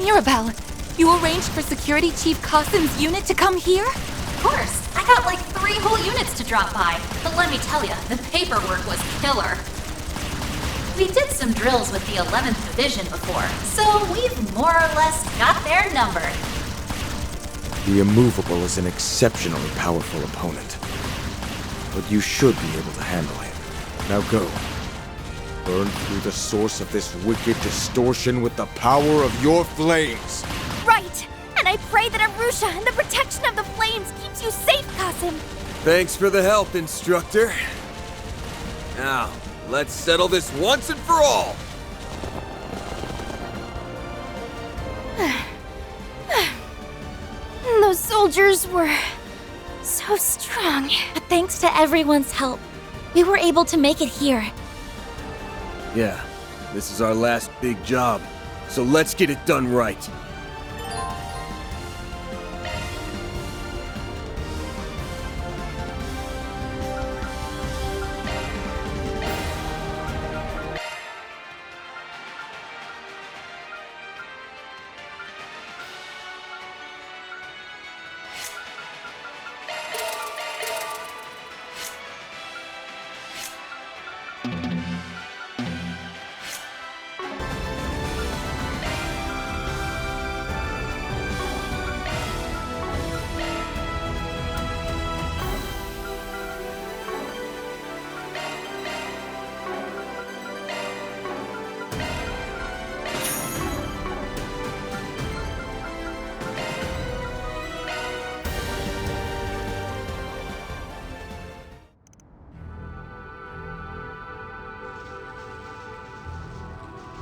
Mirabelle, you arranged for Security Chief Qasim's unit to come here? Of course. I got like 3 whole units to drop by. But let me tell you, the paperwork was killer. We did some drills with the 11th Division before, so we've more or less got their number. The Immovable is an exceptionally powerful opponent. But you should be able to handle him. Now go. Burn through the source of this wicked distortion with the power of your flames! Right! And I pray that Arusha and the protection of the flames keeps you safe, Qasim! Thanks for the help, Instructor. Now, let's settle this once and for all! Those soldiers were so strong. But thanks to everyone's help, we were able to make it here. Yeah, this is our last big job, so let's get it done right.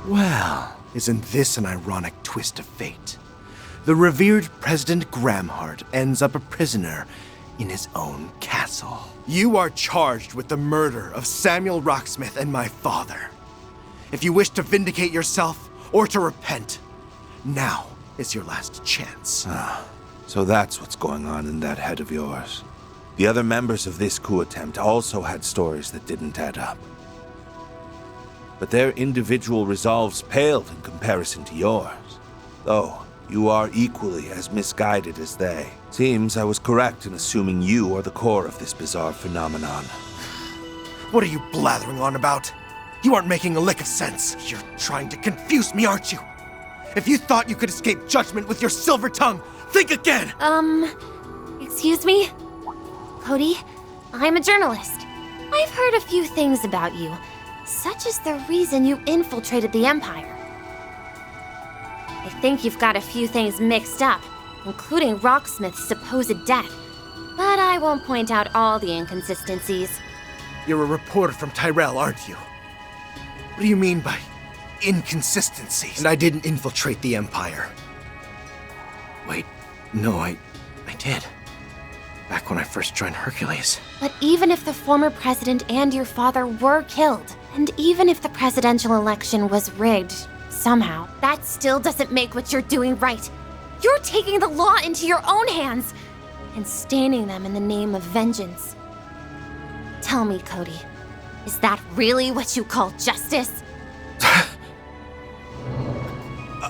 Well, isn't this an ironic twist of fate? The revered President Gramhart ends up a prisoner in his own castle. You are charged with the murder of Samuel Rocksmith and my father. If you wish to vindicate yourself or to repent, now is your last chance. So that's what's going on in that head of yours. The other members of this coup attempt also had stories that didn't add up. But their individual resolves paled in comparison to yours. Though, you are equally as misguided as they. Seems I was correct in assuming you are the core of this bizarre phenomenon. What are you blathering on about? You aren't making a lick of sense. You're trying to confuse me, aren't you? If you thought you could escape judgment with your silver tongue, think again! Excuse me? Cody, I'm a journalist. I've heard a few things about you. Such is the reason you infiltrated the Empire. I think you've got a few things mixed up, including Rocksmith's supposed death. But I won't point out all the inconsistencies. You're a reporter from Tyrell, aren't you? What do you mean by inconsistencies? And I didn't infiltrate the Empire. Wait, no, I did. Back when I first joined Hercules. But even if the former president and your father were killed, and even if the presidential election was rigged, somehow, that still doesn't make what you're doing right. You're taking the law into your own hands and staining them in the name of vengeance. Tell me, Cody, is that really what you call justice?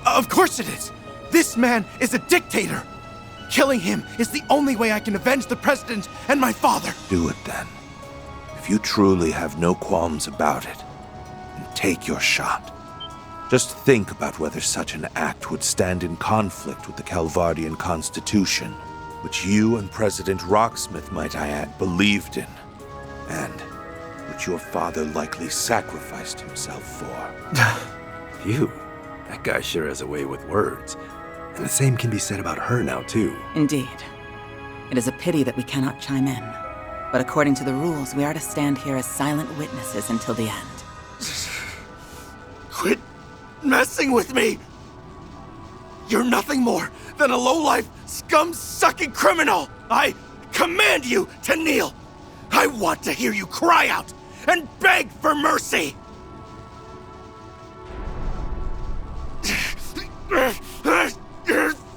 Of course it is! This man is a dictator! Killing him is the only way I can avenge the president and my father! Do it then. If you truly have no qualms about it, then take your shot. Just think about whether such an act would stand in conflict with the Calvardian Constitution, which you and President Rocksmith, might I add, believed in, and which your father likely sacrificed himself for. Phew. That guy sure has a way with words. And the same can be said about her now, too. Indeed. It is a pity that we cannot chime in. But according to the rules, we are to stand here as silent witnesses until the end. Quit messing with me! You're nothing more than a low-life, scum-sucking criminal! I command you to kneel! I want to hear you cry out and beg for mercy!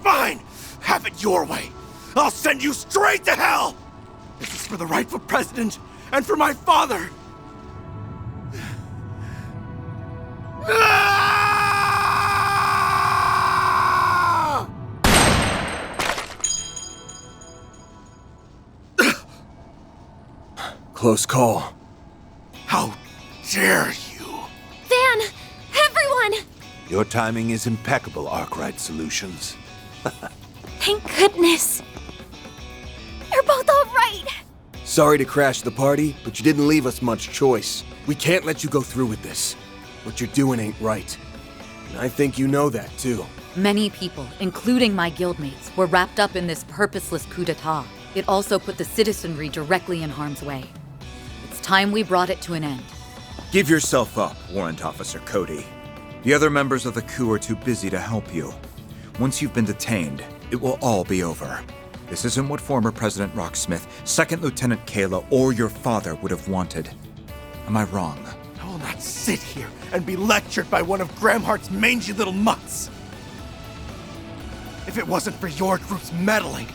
Fine! Have it your way! I'll send you straight to hell! This is for the rightful president and for my father! close call. How dare you? Van! Everyone! Your timing is impeccable, Arkwright Solutions. Thank goodness. You're both all right. Sorry to crash the party, but you didn't leave us much choice. We can't let you go through with this. What you're doing ain't right. And I think you know that, too. Many people, including my guildmates, were wrapped up in this purposeless coup d'etat. It also put the citizenry directly in harm's way. It's time we brought it to an end. Give yourself up, Warrant Officer Cody. The other members of the coup are too busy to help you. Once you've been detained, it will all be over. This isn't what former President Rocksmith, Second Lieutenant Kayla, or your father would have wanted. Am I wrong? I will not sit here and be lectured by one of Gramhart's mangy little mutts. If it wasn't for your group's meddling,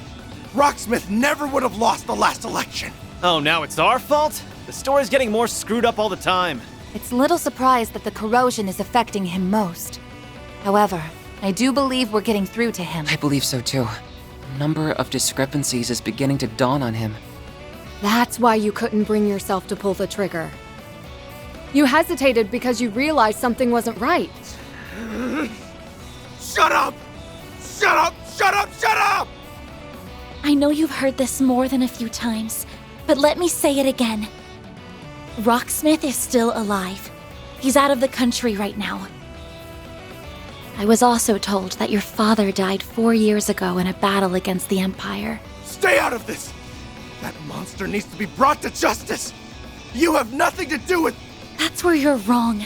Rocksmith never would have lost the last election. Oh, now it's our fault? The story's getting more screwed up all the time. It's little surprise that the corrosion is affecting him most. However, I do believe we're getting through to him. I believe so too. A number of discrepancies is beginning to dawn on him. That's why you couldn't bring yourself to pull the trigger. You hesitated because you realized something wasn't right. Shut up! Shut up! Shut up! Shut up! I know you've heard this more than a few times, but let me say it again. Rocksmith is still alive. He's out of the country right now. I was also told that your father died 4 years ago in a battle against the Empire. Stay out of this! That monster needs to be brought to justice! You have nothing to do with... That's where you're wrong.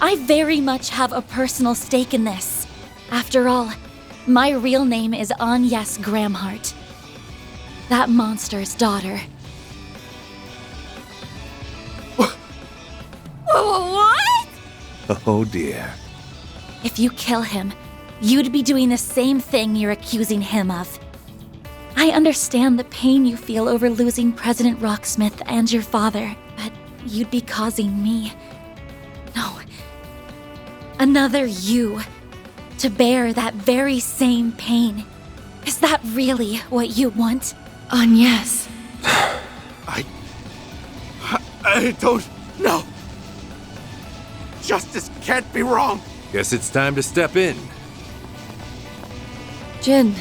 I very much have a personal stake in this. After all, my real name is Agnes Gramhart. That monster's daughter. What? Oh dear. If you kill him, you'd be doing the same thing you're accusing him of. I understand the pain you feel over losing President Rocksmith and your father, but you'd be causing me. No. Another you. To bear that very same pain. Is that really what you want? Agnes. I don't know. Justice can't be wrong. Guess it's time to step in. Jin,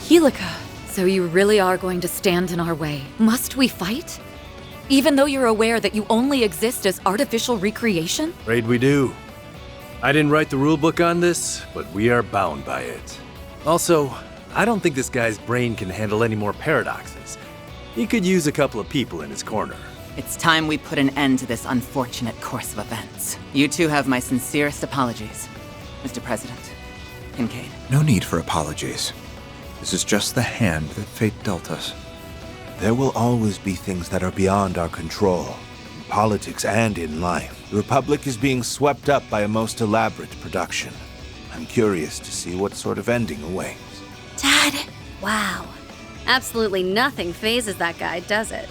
Helika. So you really are going to stand in our way. Must we fight? Even though you're aware that you only exist as artificial recreation? Afraid we do. I didn't write the rulebook on this, but we are bound by it. Also, I don't think this guy's brain can handle any more paradoxes. He could use a couple of people in his corner. It's time we put an end to this unfortunate course of events. You two have my sincerest apologies, Mr. President. Kincaid. No need for apologies. This is just the hand that fate dealt us. There will always be things that are beyond our control, in politics and in life. The Republic is being swept up by a most elaborate production. I'm curious to see what sort of ending awaits. Dad! Wow. Absolutely nothing phases that guy, does it?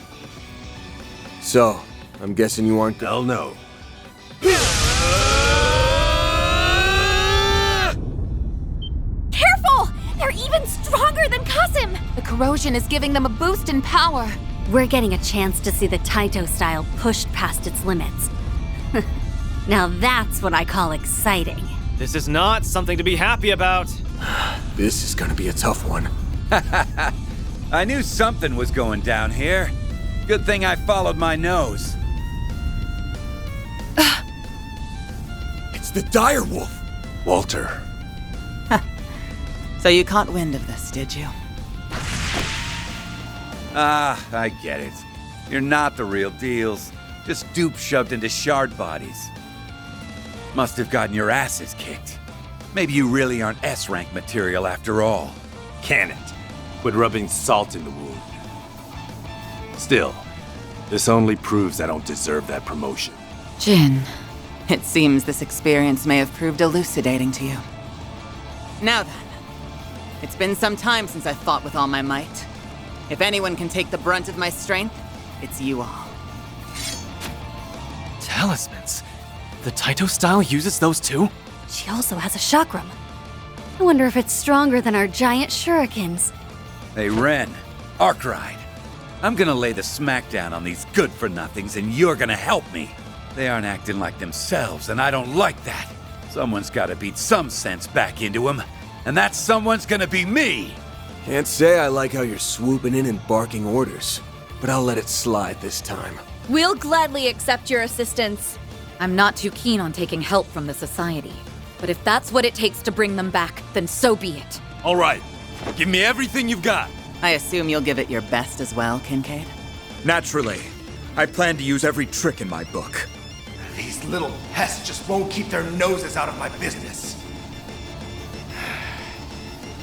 So, I'm guessing you aren't... Hell no. Careful! They're even stronger than Kasim! The corrosion is giving them a boost in power. We're getting a chance to see the Taito style pushed past its limits. Now that's what I call exciting. This is not something to be happy about. This is gonna be a tough one. I knew something was going down here. Good thing I followed my nose. It's the dire wolf! Walter. So you caught wind of this, did you? Ah, I get it. You're not the real deals. Just dupes shoved into shard bodies. Must have gotten your asses kicked. Maybe you really aren't S-rank material after all. Can it? Quit rubbing salt in the wound. Still, this only proves I don't deserve that promotion. Jin. It seems this experience may have proved elucidating to you. Now then, it's been some time since I fought with all my might. If anyone can take the brunt of my strength, it's you all. Talismans? The Taito style uses those too? She also has a chakram. I wonder if it's stronger than our giant shurikens. Hey, Ren. Arkwright. I'm gonna lay the smackdown on these good-for-nothings, and you're gonna help me. They aren't acting like themselves, and I don't like that. Someone's gotta beat some sense back into them, and that someone's gonna be me! Can't say I like how you're swooping in and barking orders, but I'll let it slide this time. We'll gladly accept your assistance. I'm not too keen on taking help from the Society. But if that's what it takes to bring them back, then so be it. All right. Give me everything you've got. I assume you'll give it your best as well, Kincaid? Naturally. I plan to use every trick in my book. These little pests just won't keep their noses out of my business.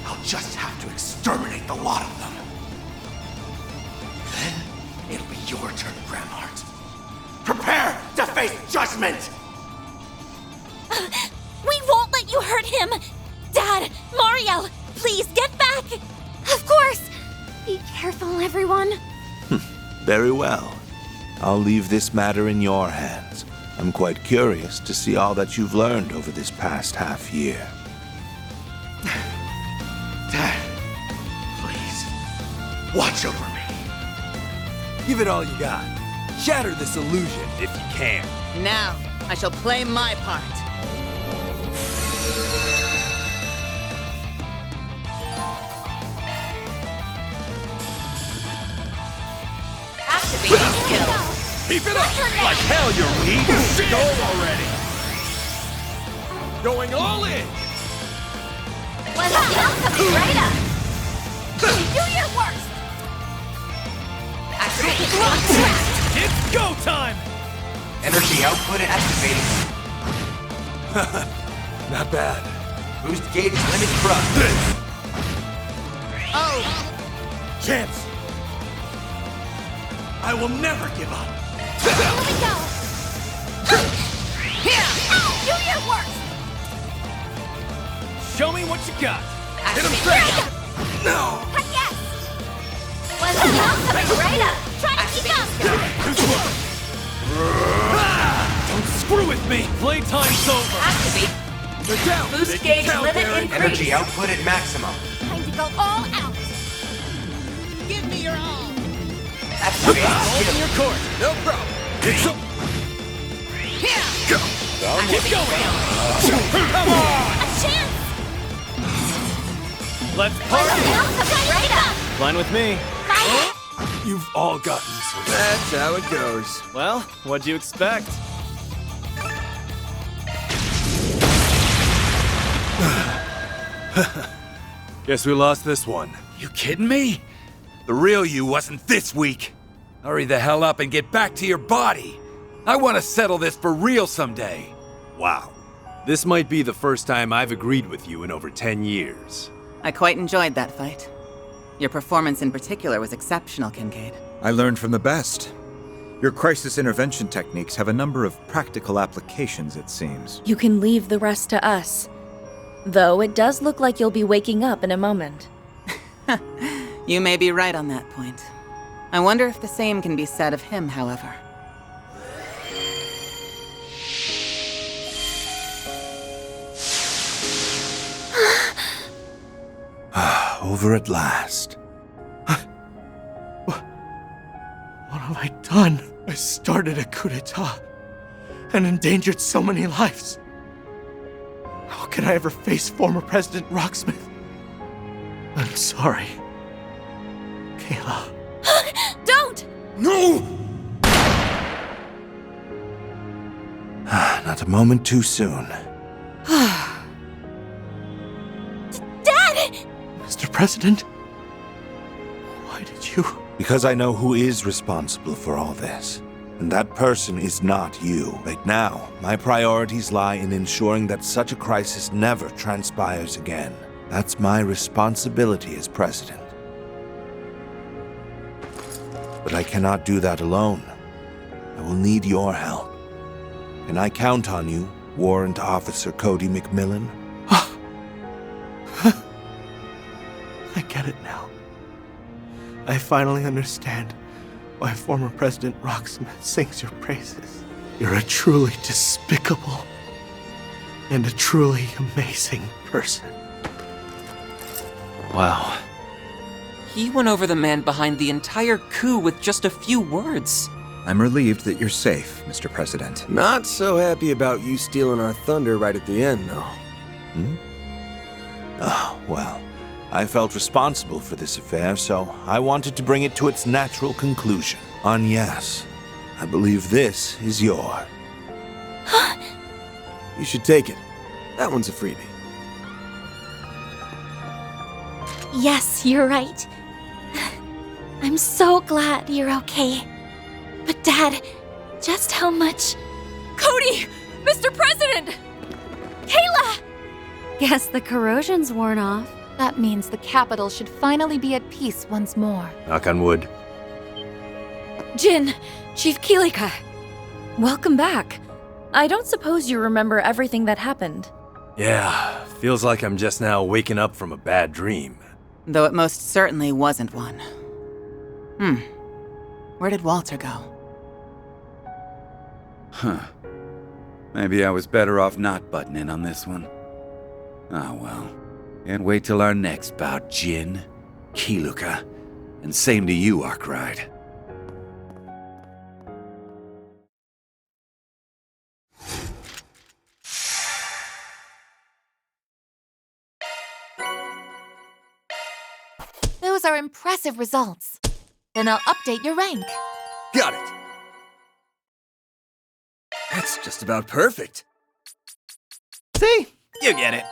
I'll just have to exterminate the lot of them. Then it'll be your turn, Gramhart. Prepare to face judgment! We won't let you hurt him! Dad, Mario, please get back! Of course! Be careful, everyone. Very well. I'll leave this matter in your hands. I'm quite curious to see all that you've learned over this past half year. Dad, please, watch over me. Give it all you got. Shatter this illusion if you can. Now, I shall play my part. Activating skill. Keep it up! Like hell you're weak! Go already! Going all in! Let's go coming right up. Do your worst! Activating skill. It's go time! Energy output activating. Not bad. Boost gauge limit thrust. Oh! Chance! I will never give up! Here we go! Here! Do your worst! Show me what you got! Hit him straight! No! Yes! Let's go coming right up. Try to keep up! Don't screw with me! Playtime's over! Activate. They're down! Boost They can gauge count, limit Aaron. increase. Energy output at maximum. Time to go all out! Give me your all! Activating Hold in your court! No problem! It's a... Here! Go! Keep going! Come on! A chance! Let's party! Right up! Fine with me. You've all gotten so bad. That's how it goes. Well, what'd you expect? Guess we lost this one. You kidding me? The real you wasn't this weak. Hurry the hell up and get back to your body. I want to settle this for real someday. Wow. This might be the first time I've agreed with you in over 10 years. I quite enjoyed that fight. Your performance in particular was exceptional, Kincaid. I learned from the best. Your crisis intervention techniques have a number of practical applications, it seems. You can leave the rest to us. Though it does look like you'll be waking up in a moment. You may be right on that point. I wonder if the same can be said of him, however. Over at last. What have I done? I started a coup d'etat and endangered so many lives. How can I ever face former President Rocksmith? I'm sorry, Kayla. Don't! No! Not a moment too soon. Dad! Mr. President, why did you? Because I know who is responsible for all this. And that person is not you. Right now, my priorities lie in ensuring that such a crisis never transpires again. That's my responsibility as president. But I cannot do that alone. I will need your help. Can I count on you, Warrant Officer Cody McMillan? I get it now. I finally understand why former President Rocksmith sings your praises. You're a truly despicable and a truly amazing person. Wow. He won over the man behind the entire coup with just a few words. I'm relieved that you're safe, Mr. President. Not so happy about you stealing our thunder right at the end, though. Oh, well, I felt responsible for this affair, so I wanted to bring it to its natural conclusion. Agnes, I believe this is your... You should take it. That one's a freebie. Yes, you're right. I'm so glad you're okay. But Dad, just how much... Cody! Mr. President! Kayla! Guess the corrosion's worn off. That means the capital should finally be at peace once more. Knock on wood. Jin, Chief Kilika. Welcome back. I don't suppose you remember everything that happened. Yeah, feels like I'm just now waking up from a bad dream. Though it most certainly wasn't one. Where did Walter go? Huh. Maybe I was better off not butting in on this one. Ah, well. Can't wait till our next bout, Jin, Kiluka, and same to you, Arkwright. Those are impressive results. Then I'll update your rank. Got it. That's just about perfect. See? You get it.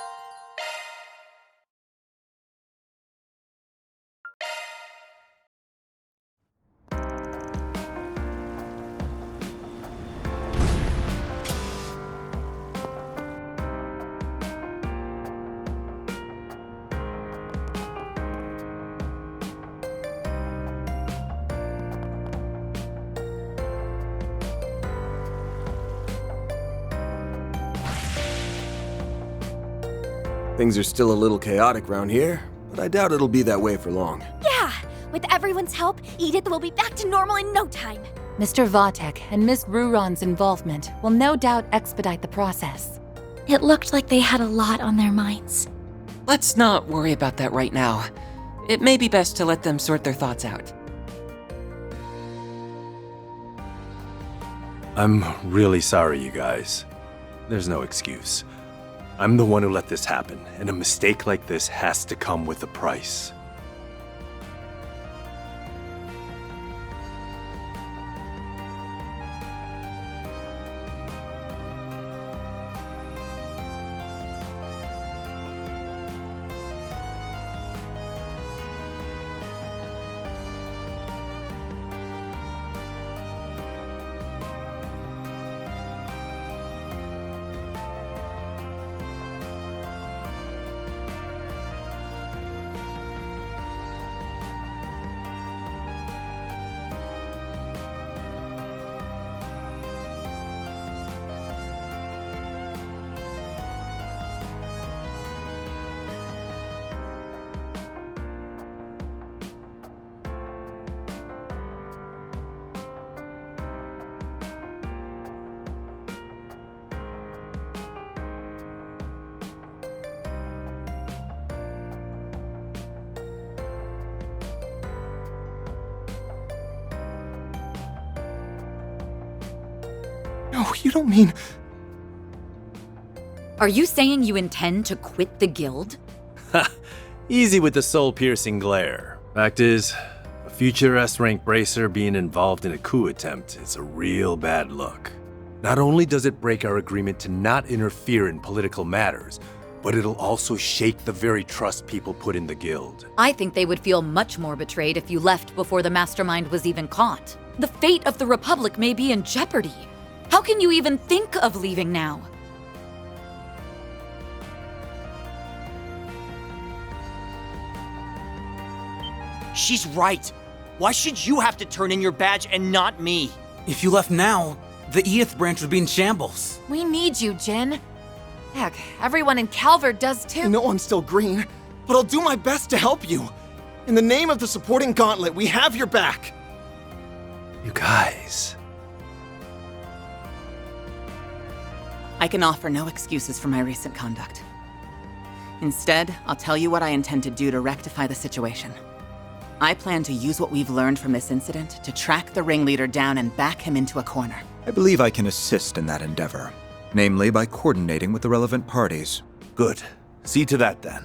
Things are still a little chaotic around here, but I doubt it'll be that way for long. Yeah! With everyone's help, Edith will be back to normal in no time. Mr. Vatek and Miss Ruron's involvement will no doubt expedite the process. It looked like they had a lot on their minds. Let's not worry about that right now. It may be best to let them sort their thoughts out. I'm really sorry, you guys. There's no excuse. I'm the one who let this happen, and a mistake like this has to come with a price. No, you don't mean... Are you saying you intend to quit the guild? Ha! Easy with the soul-piercing glare. Fact is, a future S-rank bracer being involved in a coup attempt is a real bad look. Not only does it break our agreement to not interfere in political matters, but it'll also shake the very trust people put in the guild. I think they would feel much more betrayed if you left before the mastermind was even caught. The fate of the Republic may be in jeopardy. How can you even think of leaving now? She's right. Why should you have to turn in your badge and not me? If you left now, the Edith branch would be in shambles. We need you, Jin. Heck, everyone in Calvert does too. I know I'm still green, but I'll do my best to help you. In the name of the supporting gauntlet, we have your back. You guys... I can offer no excuses for my recent conduct. Instead, I'll tell you what I intend to do to rectify the situation. I plan to use what we've learned from this incident to track the ringleader down and back him into a corner. I believe I can assist in that endeavor, namely by coordinating with the relevant parties. Good. See to that then.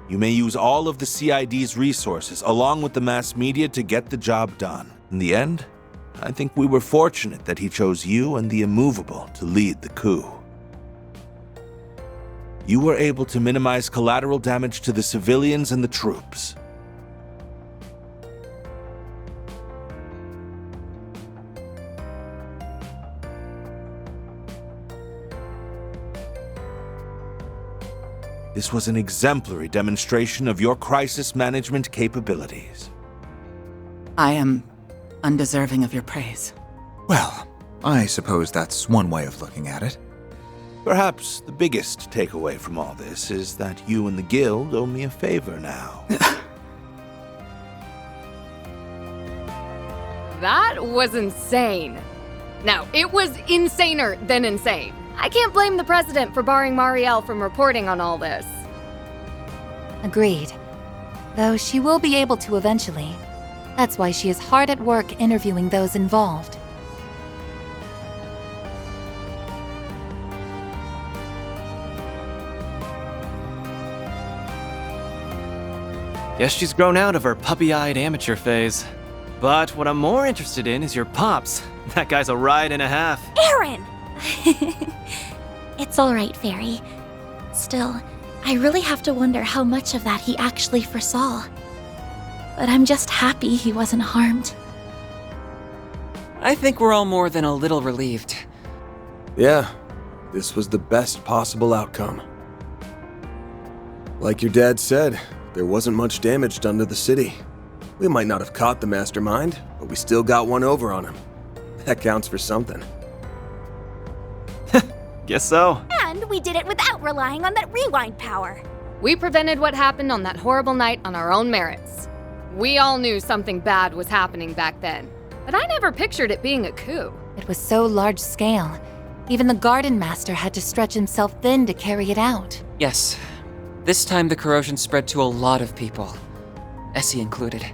You may use all of the CID's resources along with the mass media to get the job done. In the end, I think we were fortunate that he chose you and the Immovable to lead the coup. You were able to minimize collateral damage to the civilians and the troops. This was an exemplary demonstration of your crisis management capabilities. I am undeserving of your praise. Well, I suppose that's one way of looking at it. Perhaps the biggest takeaway from all this is that you and the Guild owe me a favor now. That was insane. Now, it was insaner than insane. I can't blame the president for barring Marielle from reporting on all this. Agreed. Though she will be able to eventually. That's why she is hard at work interviewing those involved. Guess she's grown out of her puppy-eyed amateur phase. But what I'm more interested in is your pops. That guy's a ride and a half. Aaron! It's all right, Fairy. Still, I really have to wonder how much of that he actually foresaw. But I'm just happy he wasn't harmed. I think we're all more than a little relieved. Yeah, this was the best possible outcome. Like your dad said, there wasn't much damage done to the city. We might not have caught the mastermind, but we still got one over on him. That counts for something. Guess so. And we did it without relying on that rewind power. We prevented what happened on that horrible night on our own merits. We all knew something bad was happening back then, but I never pictured it being a coup. It was so large scale. Even the Garden Master had to stretch himself thin to carry it out. Yes. This time the corrosion spread to a lot of people. Essie included.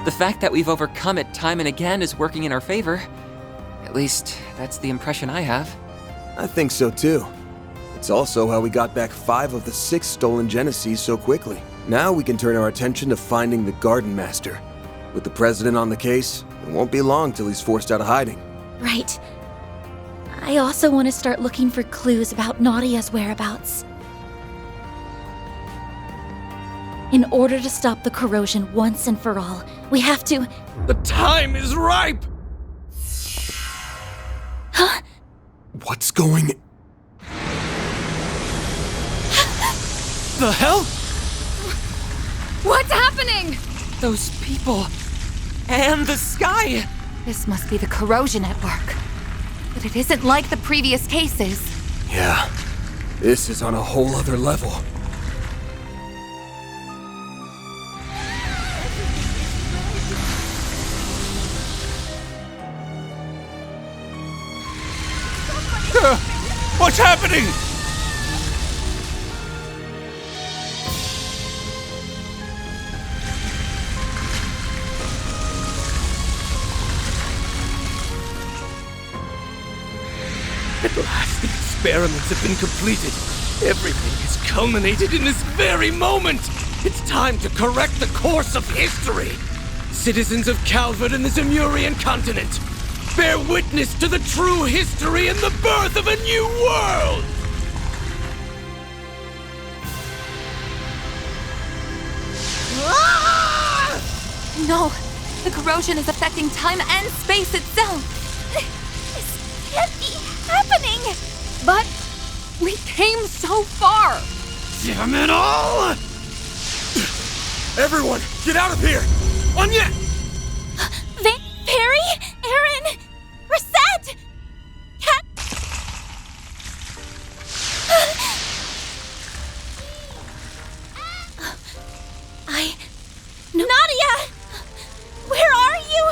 The fact that we've overcome it time and again is working in our favor. At least, that's the impression I have. I think so too. It's also how we got back 5 of the 6 stolen Genesees so quickly. Now we can turn our attention to finding the Garden Master. With the President on the case, it won't be long till he's forced out of hiding. Right. I also want to start looking for clues about Nadia's whereabouts. In order to stop the corrosion once and for all, we have to... The time is ripe! Huh? What's going... The hell? What's happening? Those people... and the sky! This must be the corrosion at work. But it isn't like the previous cases. Yeah, this is on a whole other level. What's happening? At last, the experiments have been completed. Everything has culminated in this very moment. It's time to correct the course of history. Citizens of Calvert and the Zemurian continent, bear witness to the true history and the birth of a new world! No, the corrosion is affecting time and space itself. This can't be happening! But we came so far! Damn it all! Everyone, get out of here! Anya! Perry? Aaron? Reset! Cat... Nadia! Where are you?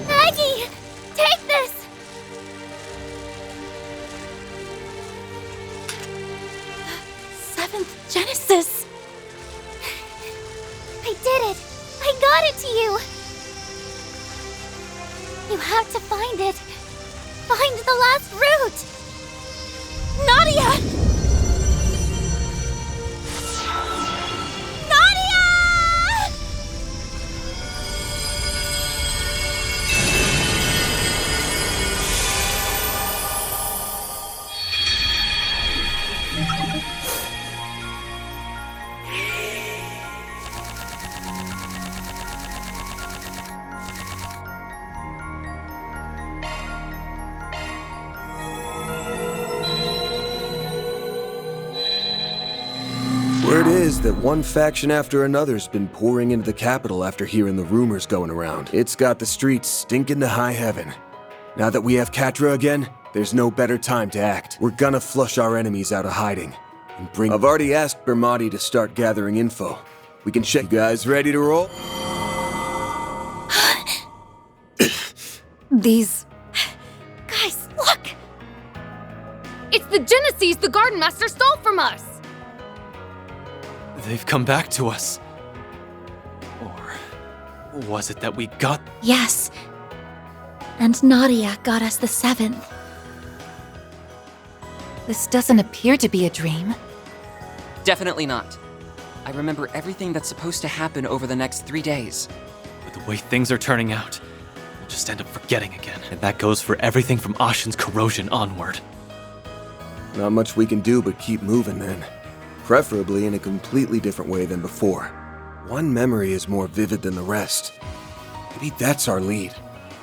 Maggie! Take this! Seventh Genesis! I did it! I got it to you! You have to find it. Find the last route! Nadia! Nadia! Word is that one faction after another's been pouring into the capital after hearing the rumors going around. It's got the streets stinking to high heaven. Now that we have Catra again, there's no better time to act. We're gonna flush our enemies out of hiding and bring... I've already asked Bermati to start gathering info. We can check. You guys ready to roll? These... Guys, look! It's the Genesees the Garden Master stole from us! They've come back to us. Or was it that we got... Yes. And Nadia got us the 7th. This doesn't appear to be a dream. Definitely not. I remember everything that's supposed to happen over the next 3 days. With the way things are turning out, we'll just end up forgetting again. And that goes for everything from Ashen's corrosion onward. Not much we can do but keep moving then. Preferably in a completely different way than before. One memory is more vivid than the rest. Maybe that's our lead.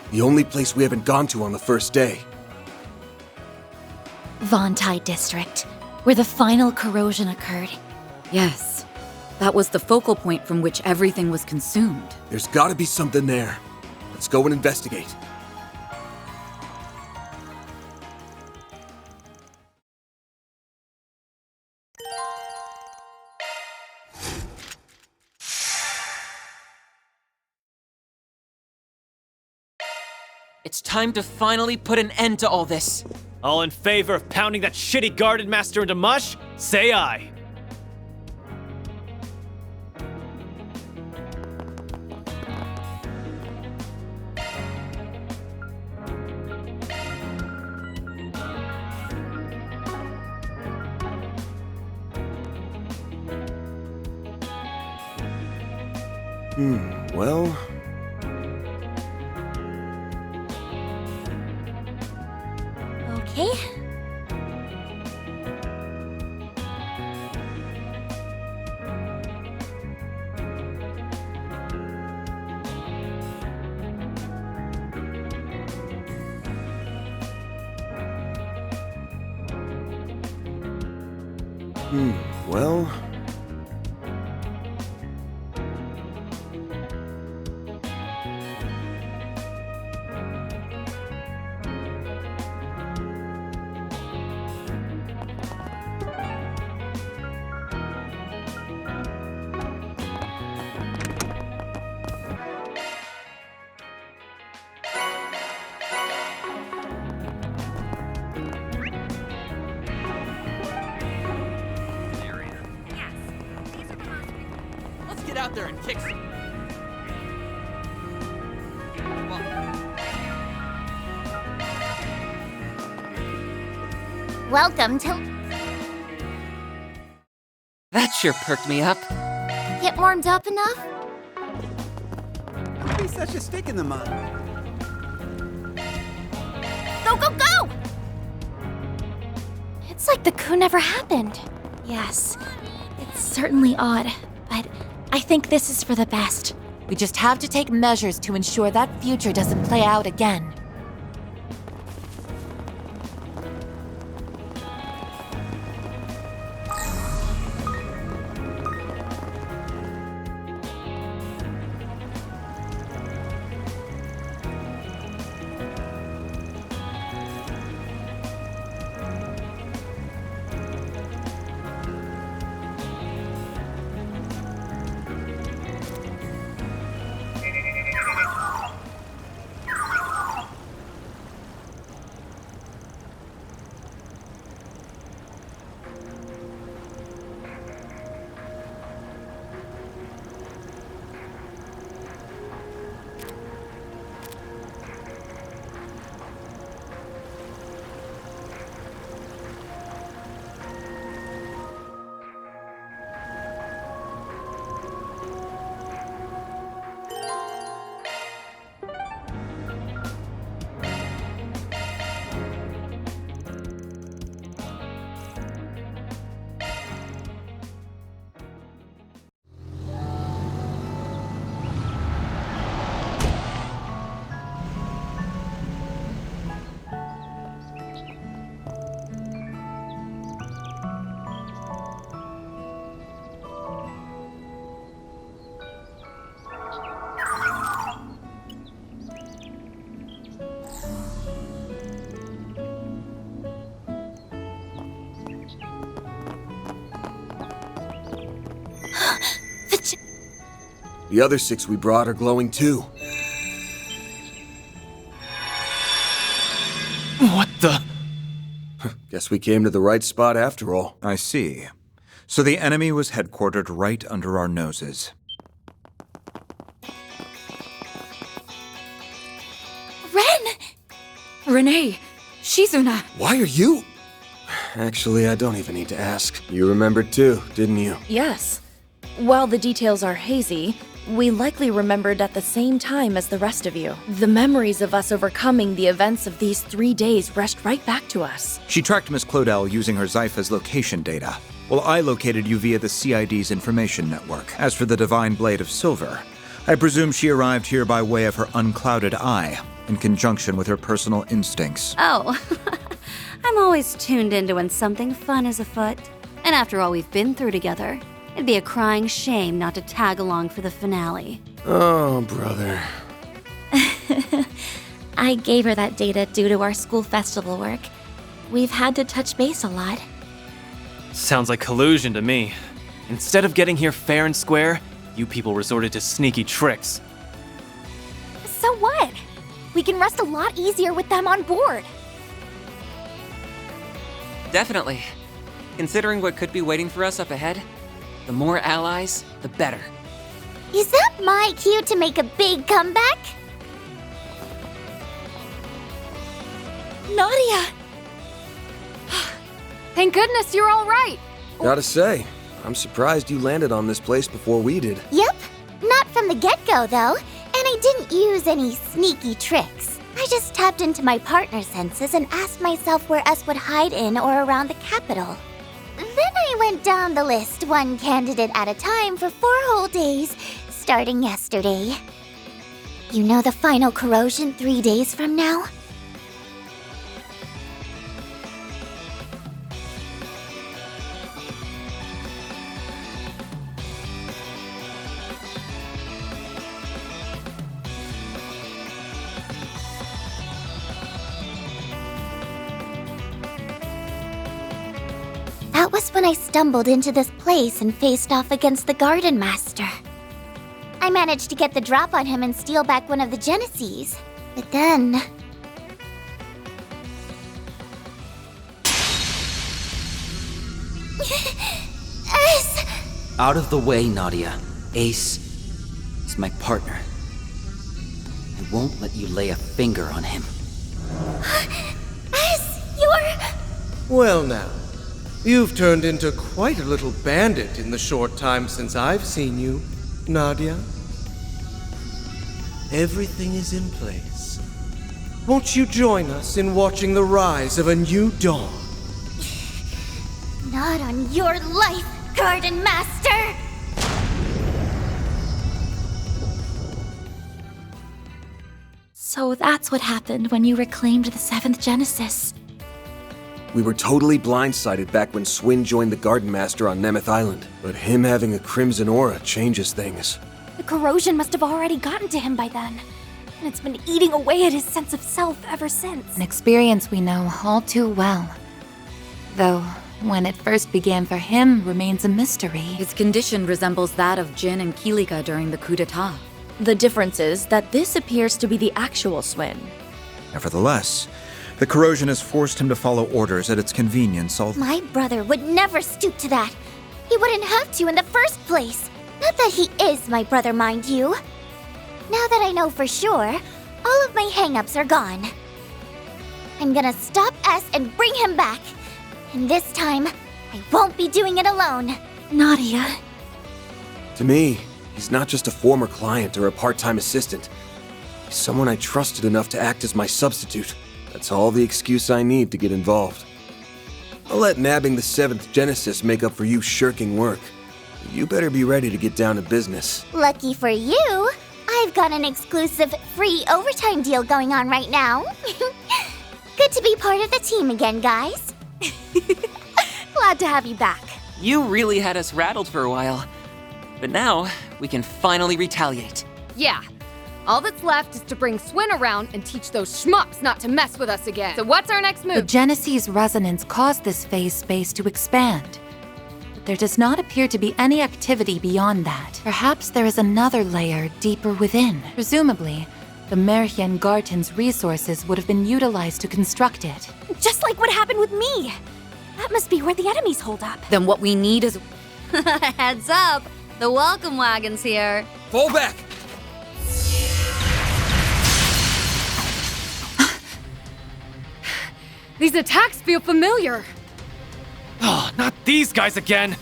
The only place we haven't gone to on the first day. Vontai District, where the final corrosion occurred. Yes. That was the focal point from which everything was consumed. There's gotta be something there. Let's go and investigate. It's time to finally put an end to all this. All in favor of pounding that shitty Garden Master into mush? Say aye. Well... Okay. Well... Let's get out there and kick some. Welcome to... That sure perked me up. Get warmed up enough? Don't be such a stick in the mud. Go, go, go! It's like the coup never happened. Yes. It's certainly odd, but I think this is for the best. We just have to take measures to ensure that future doesn't play out again. The other 6 we brought are glowing too. What the? Guess we came to the right spot after all. I see. So the enemy was headquartered right under our noses. Ren! Renee! Shizuna! Why are you? Actually, I don't even need to ask. You remembered too, didn't you? Yes. While the details are hazy, we likely remembered at the same time as the rest of you. The memories of us overcoming the events of these 3 days rushed right back to us. She tracked Miss Claudel using her Zypha's location data, while I located you via the CID's information network. As for the Divine Blade of Silver, I presume she arrived here by way of her unclouded eye, in conjunction with her personal instincts. Oh, I'm always tuned into when something fun is afoot. And after all we've been through together, it'd be a crying shame not to tag along for the finale. Oh, brother. I gave her that data due to our school festival work. We've had to touch base a lot. Sounds like collusion to me. Instead of getting here fair and square, you people resorted to sneaky tricks. So what? We can rest a lot easier with them on board. Definitely. Considering what could be waiting for us up ahead, the more allies, the better. Is that my cue to make a big comeback? Nadia! Thank goodness you're all right. Gotta say, I'm surprised you landed on this place before we did. Yep. Not from the get-go, though, and I didn't use any sneaky tricks. I just tapped into my partner's senses and asked myself where S would hide in or around the capital. Then I went down the list, one candidate at a time, for 4 whole days, starting yesterday. You know the final corrosion 3 days from now? That was when I stumbled into this place and faced off against the Garden Master. I managed to get the drop on him and steal back one of the Genesees. But then... S! Out of the way, Nadia. Ace is my partner. I won't let you lay a finger on him. S, you're... Well now, you've turned into quite a little bandit in the short time since I've seen you, Nadia. Everything is in place. Won't you join us in watching the rise of a new dawn? Not on your life, Garden Master! So that's what happened when you reclaimed the 7th Genesis. We were totally blindsided back when Swin joined the Garden Master on Nemeth Island, but him having a crimson aura changes things. The corrosion must have already gotten to him by then. And it's been eating away at his sense of self ever since. An experience we know all too well. Though, when it first began for him remains a mystery. His condition resembles that of Jin and Kilika during the coup d'etat. The difference is that this appears to be the actual Swin. Nevertheless, the corrosion has forced him to follow orders at its convenience, My brother would never stoop to that. He wouldn't have to in the first place. Not that he is my brother, mind you. Now that I know for sure, all of my hang-ups are gone. I'm gonna stop S and bring him back. And this time, I won't be doing it alone. Nadia. To me, he's not just a former client or a part-time assistant. He's someone I trusted enough to act as my substitute. That's all the excuse I need to get involved. I'll let nabbing the 7th Genesis make up for you shirking work. You better be ready to get down to business. Lucky for you, I've got an exclusive free overtime deal going on right now. Good to be part of the team again, guys. Glad to have you back. You really had us rattled for a while. But now, we can finally retaliate. Yeah. All that's left is to bring Swin around and teach those schmucks not to mess with us again. So what's our next The move? Genesee's resonance caused this phase space to expand. But there does not appear to be any activity beyond that. Perhaps there is another layer deeper within. Presumably, the Merhien Garten's resources would have been utilized to construct it. Just like what happened with me. That must be where the enemies hold up. Then what we need is... Heads up! The welcome wagon's here. Fall back! These attacks feel familiar. Oh, not these guys again!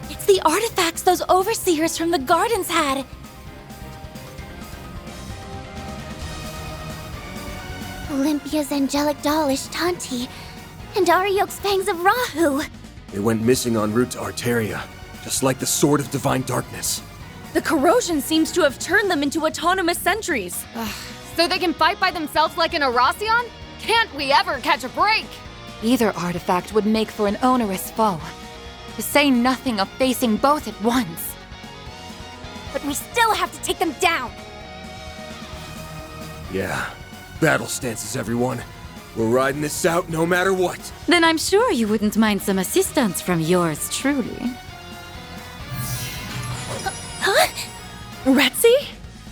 It's the artifacts those overseers from the gardens had. Olympia's angelic doll Ishtanti, and Ariok's fangs of Rahu. They went missing en route to Arteria, just like the Sword of Divine Darkness. The corrosion seems to have turned them into autonomous sentries. So they can fight by themselves like an Arasion? Can't we ever catch a break? Either artifact would make for an onerous foe. To say nothing of facing both at once. But we still have to take them down. Yeah. Battle stances, everyone. We're riding this out no matter what. Then I'm sure you wouldn't mind some assistance from yours truly. Huh? Retzi?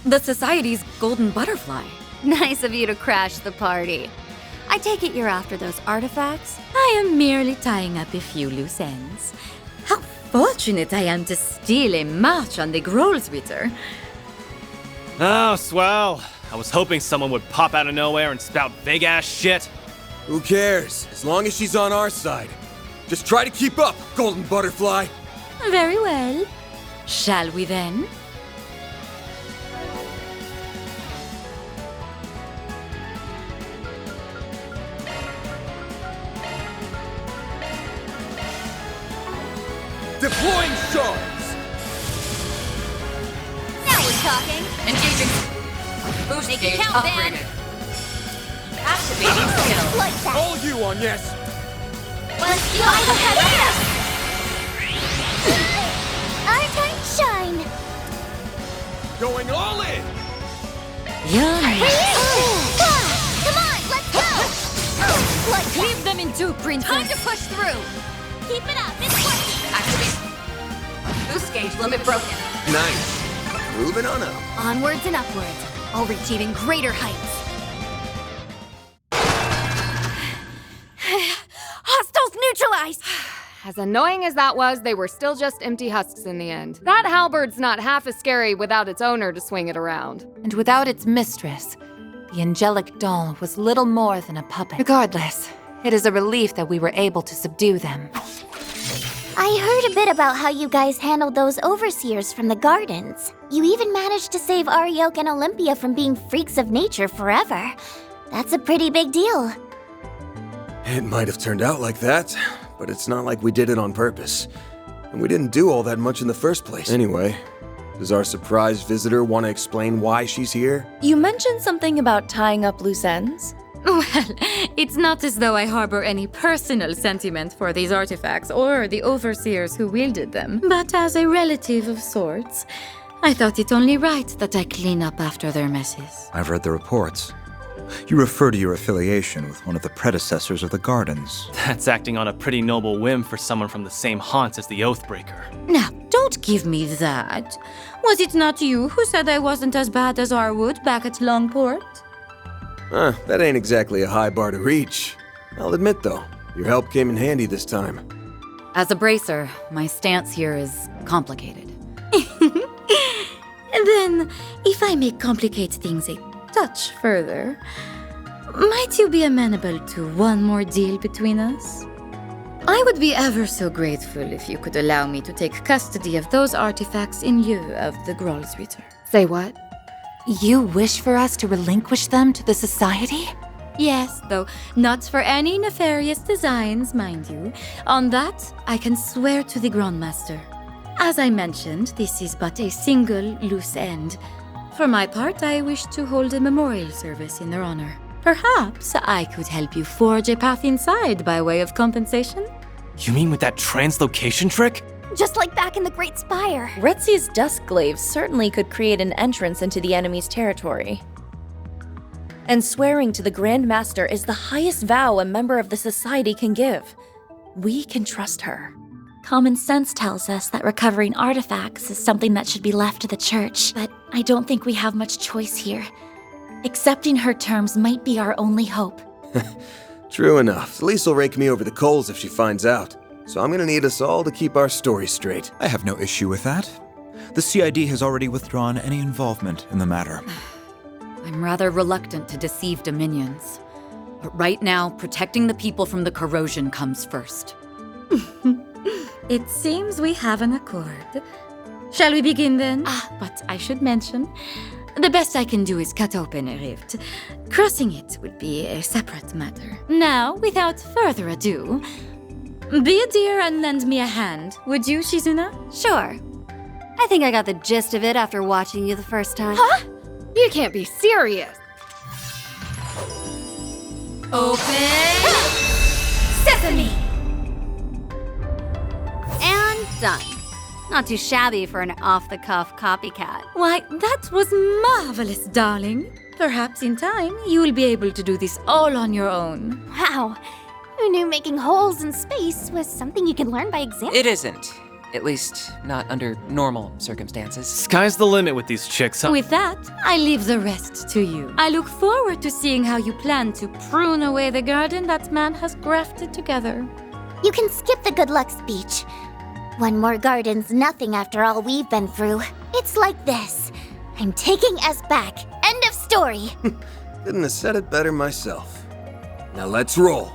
The Society's golden butterfly. Nice of you to crash the party. I take it you're after those artifacts? I am merely tying up a few loose ends. How fortunate I am to steal a march on the Grolsritter. Oh, swell. I was hoping someone would pop out of nowhere and spout big-ass shit. Who cares? As long as she's on our side. Just try to keep up, Golden Butterfly. Very well. Shall we then? Deploying shards! Now we're talking. Engaging. Boost Make gauge it count, man. upgraded. Activating skill. Like that. All you on yes! Let's go. Our time to shine. Going all in! Come on, let's go. Like that. Leave them in two, princess. Time to push through. Keep it up. It's working. Activate. Boost gauge limit broken. Nice. Moving on up. Onwards and upwards. I'll reach even greater heights. Hostiles neutralized! As annoying as that was, they were still just empty husks in the end. That halberd's not half as scary without its owner to swing it around. And without its mistress, the angelic doll was little more than a puppet. Regardless, it is a relief that we were able to subdue them. I heard a bit about how you guys handled those overseers from the gardens. You even managed to save Ariok and Olympia from being freaks of nature forever. That's a pretty big deal. It might have turned out like that, but it's not like we did it on purpose. And we didn't do all that much in the first place. Anyway, does our surprise visitor want to explain why she's here? You mentioned something about tying up loose ends? Well, it's not as though I harbor any personal sentiment for these artifacts or the overseers who wielded them. But as a relative of sorts, I thought it only right that I clean up after their messes. I've read the reports. You refer to your affiliation with one of the predecessors of the Gardens. That's acting on a pretty noble whim for someone from the same haunts as the Oathbreaker. Now, don't give me that. Was it not you who said I wasn't as bad as Arwood back at Longport? That ain't exactly a high bar to reach. I'll admit, though, your help came in handy this time. As a bracer, my stance here is complicated. And then, if I may complicate things a touch further, might you be amenable to one more deal between us? I would be ever so grateful if you could allow me to take custody of those artifacts in lieu of the Groll's return. Say what? You wish for us to relinquish them to the Society? Yes, though not for any nefarious designs, mind you. On that, I can swear to the Grandmaster. As I mentioned, this is but a single loose end. For my part, I wish to hold a memorial service in their honor. Perhaps I could help you forge a path inside by way of compensation? You mean with that translocation trick? Just like back in the Great Spire. Retzi's Duskglaive certainly could create an entrance into the enemy's territory. And swearing to the Grand Master is the highest vow a member of the Society can give. We can trust her. Common sense tells us that recovering artifacts is something that should be left to the Church, but I don't think we have much choice here. Accepting her terms might be our only hope. True enough. Elise will rake me over the coals if she finds out. So I'm gonna need us all to keep our story straight. I have no issue with that. The CID has already withdrawn any involvement in the matter. I'm rather reluctant to deceive Dominions. But right now, protecting the people from the corrosion comes first. It seems we have an accord. Shall we begin then? But I should mention, the best I can do is cut open a rift. Crossing it would be a separate matter. Now, without further ado, be a dear and lend me a hand, would you, Shizuna? Sure. I think I got the gist of it after watching you the first time. Huh? You can't be serious. Open Sesame! And done. Not too shabby for an off-the-cuff copycat. Why, that was marvelous, darling. Perhaps in time, you will be able to do this all on your own. Wow. Who knew making holes in space was something you can learn by example? It isn't. At least, not under normal circumstances. Sky's the limit with these chicks, huh? With that, I leave the rest to you. I look forward to seeing how you plan to prune away the garden that man has grafted together. You can skip the good luck speech. One more garden's nothing after all we've been through. It's like this. I'm taking us back. End of story. Couldn't have said it better myself. Now let's roll.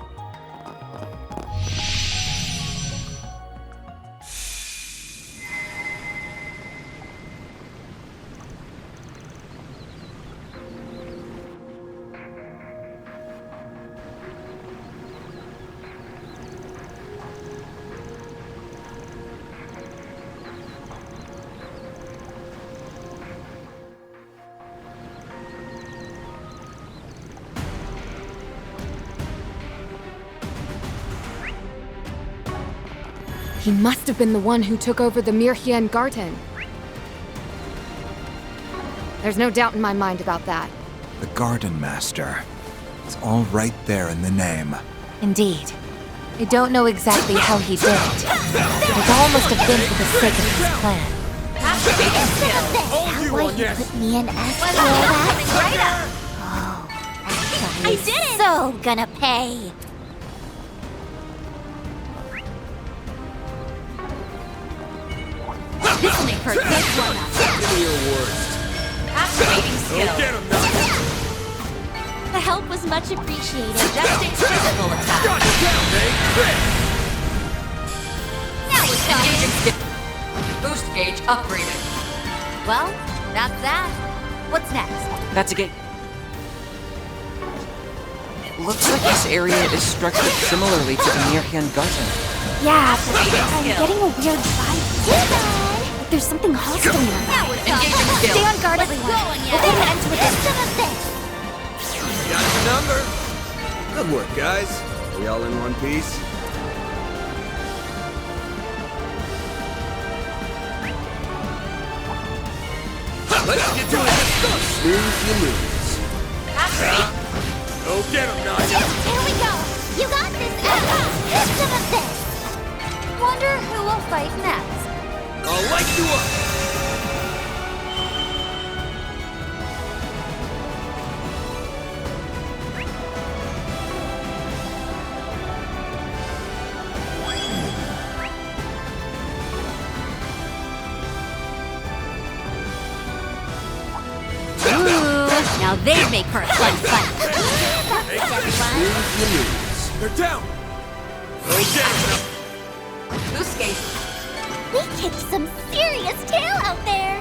He must have been the one who took over the Mirhien Garten. There's no doubt in my mind about that. The Garden Master. It's all right there in the name. Indeed. I don't know exactly how he did it, but it all must have been for the sake of his plan. Is that why you put me in S for all that? Oh, I did it! So gonna pay. This'll make for a good warm-up. Give me your worst. Activating skill. Go get him now. The help was much appreciated. Suggesting physical attack. Shut down, eh? Now we're talking. Boost gauge upgraded. Well, that's that. What's next? That's a gate. It looks like this area is structured similarly to the Mirhien Garten. Yeah, but I'm getting a weird vibe. Like there's something hostile nearby. Now we're talking. Stay on guard, everyone. We'll put an end to this. Some of this. Got your number. Good work, guys. We all in one piece? Let's get to it. Snooze, you lose. Go get him, Nadia. Here we go. You got this, Emma. Here's some of this. Wonder who will fight next. I'll light you up. Now they make for a fun fight. Snooze, you lose. They're down. Go get him. Boost gauge. We kicked some serious tail out there.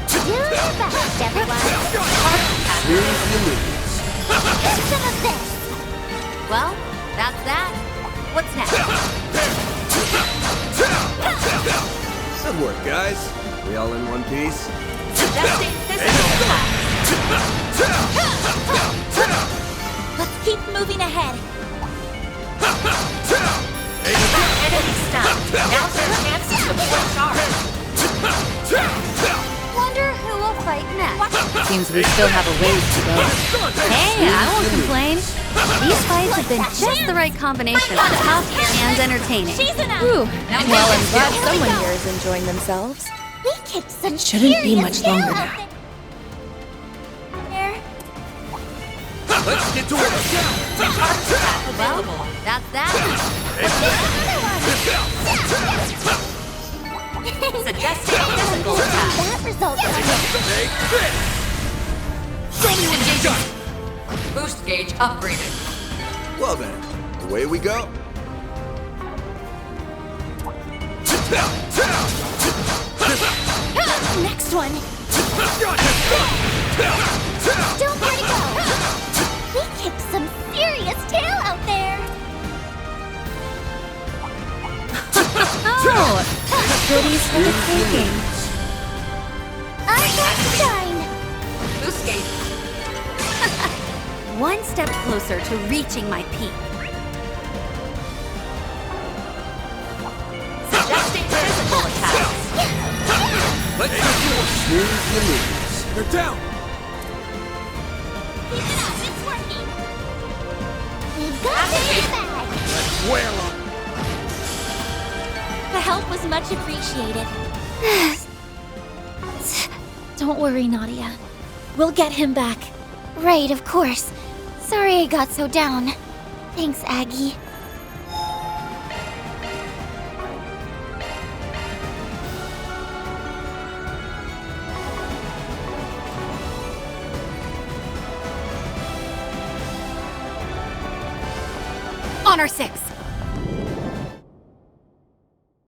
Do your best, everyone. Snooze, you lose. Here's some of this. Well, that's that. What's next? Good work, guys. We all in one piece? Suggesting physical attack. Let's keep moving ahead. Enemy stunned. Now's their chance to deploy charge. Wonder who will fight next. Seems we still have a ways to go. Hey, I won't complain. These fights have been just the right combination of tough and entertaining. Whew. Well, I'm glad someone here is enjoying themselves. We kicked some Shouldn't be serious much tail longer out now. there. Let's get to it. Well, that's that. Suggesting physical attack. That results Boost gauge upgraded. Well then, away we go. Next one. Don't let it go. We kicked some serious tail out there. Oh, goodies for the taking. I'm not done. Boost gauge. One step closer to reaching my peak. Suggesting physical attack. Let's get to it. Snooze, you lose. They're down. Keep it up, it's working. We've got this bag. Let's whale up. The help was much appreciated. Don't worry, Nadia. We'll get him back. Right, of course. Sorry I got so down. Thanks, Aggie. Honor 6.